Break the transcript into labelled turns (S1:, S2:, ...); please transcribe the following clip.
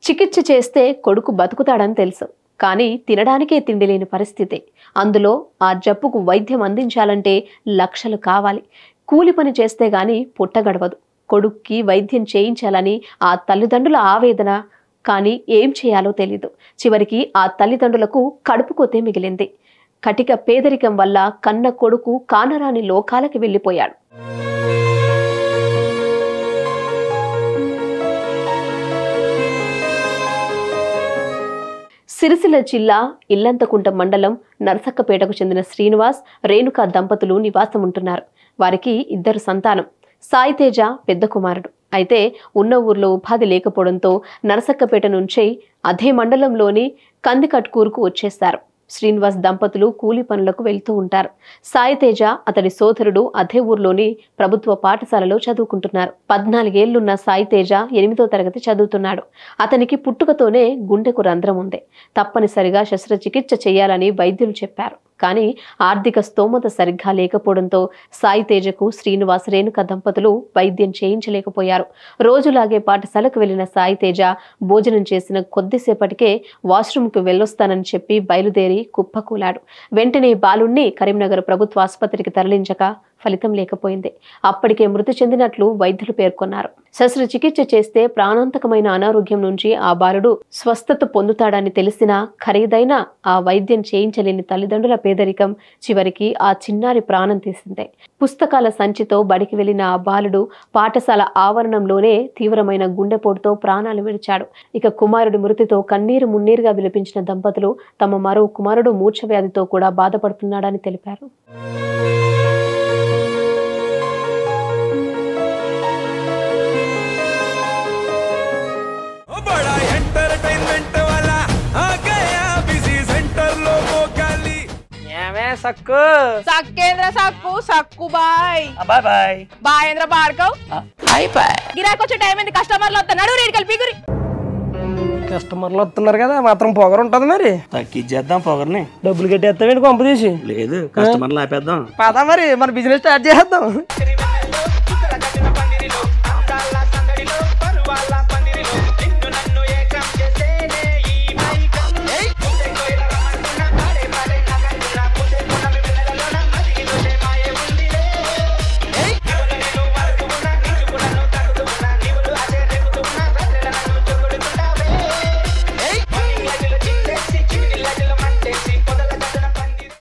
S1: చికిత్స చేస్తే కొడుకు బతుకుతాడని తెలుసు, కానీ తినడానికే తిండి లేని పరిస్థితి. అందులో ఆ జబ్బుకు వైద్యం అందించాలంటే లక్షలు కావాలి. కూలి పని చేస్తే గాని పుట్ట గడవదు. కొడుక్కి వైద్యం చేయించాలని ఆ తల్లిదండ్రుల ఆవేదన. కానీ ఏం చేయాలో తెలీదు. చివరికి ఆ తల్లిదండ్రులకు కడుపుకోతే మిగిలింది. కటిక పేదరికం వల్ల కన్న కొడుకు కానరాని లోకాలకి వెళ్ళిపోయాడు. సిరిసిల్ల జిల్లా ఇల్లంతకుంట మండలం నరసక్కపేటకు చెందిన శ్రీనివాస్, రేణుక దంపతులు నివాసం ఉంటున్నారు. వారికి 2 సంతానం. సాయితేజ పెద్ద కుమారుడు. అయితే ఉన్న ఊర్లో ఉపాధి లేకపోవడంతో నరసక్కపేట నుంచి అదే మండలంలోని కందికట్కూరుకు వచ్చేశారు. శ్రీనివాస్ దంపతులు కూలి పనులకు వెళ్తూ ఉంటారు. సాయితేజ అతడి సోదరుడు అదే ఊర్లోని ప్రభుత్వ పాఠశాలలో చదువుకుంటున్నారు. 14 ఏళ్లున్న సాయితేజ 8వ తరగతి చదువుతున్నాడు. అతనికి పుట్టుకతోనే గుండెకు రంధ్రం ఉంది. తప్పనిసరిగా శస్త్రచికిత్స చేయాలని వైద్యులు చెప్పారు. కానీ ఆర్థిక స్తోమత సరిగ్గా లేకపోవడంతో సాయితేజకు శ్రీనివాస్, రేణుక దంపతులు వైద్యం చేయించలేకపోయారు. రోజులాగే పాఠశాలకు వెళ్లిన సాయితేజ భోజనం చేసిన కొద్దిసేపటికే వాష్రూమ్కు వెళ్ళొస్తానని చెప్పి బయలుదేరి కుప్పకూలాడు. వెంటనే బాలుణ్ణి కరీంనగర్ ప్రభుత్వ ఆసుపత్రికి తరలించక ఫలితం లేకపోయింది. అప్పటికే మృతి చెందినట్లు వైద్యులు పేర్కొన్నారు. శస్త్రచికిత్స చేస్తే ప్రాణాంతకమైన అనారోగ్యం నుంచి ఆ బాలుడు స్వస్థత పొందుతాడని తెలిసినా ఖరీదైన ఆ వైద్యం చేయించలేని తల్లిదండ్రుల పేదరికం చివరికి ఆ చిన్నారి ప్రాణం తీసింది. పుస్తకాల సంచితో బడికి వెళ్లిన ఆ బాలుడు పాఠశాల ఆవరణంలోనే తీవ్రమైన గుండెపోటుతో ప్రాణాలు విడిచాడు. ఇక కుమారుడి మృతితో కన్నీరు మున్నీరుగా విలపించిన దంపతులు తమ మరో కుమారుడు మూర్ఛవ్యాధితో కూడా బాధపడుతున్నాడని తెలిపారు.
S2: సక్కు
S3: సక్కేంద్ర సక్కు సక్కు బాయ్
S2: బాయ్ బాయ్
S3: బాయేంద్ర బార్కవ్
S2: బాయ్ బాయ్.
S3: గిరాకి వచ్చే టైం ఏంది? కస్టమర్లు వస్తున్నాడు, రేటు కలిపి గురి.
S2: కస్టమర్లు వస్తున్నారు కదా, మాత్రం పొగరు ఉంటది. మరి
S4: తగ్గించేద్దాం పొగర్ని.
S2: డబ్బులు కట్టేస్తావేంటి కొంప తీసి?
S4: లేదు, కస్టమర్లు ఆపేద్దాం.
S2: పదా మరి మన బిజినెస్ స్టార్ట్ చేద్దాం.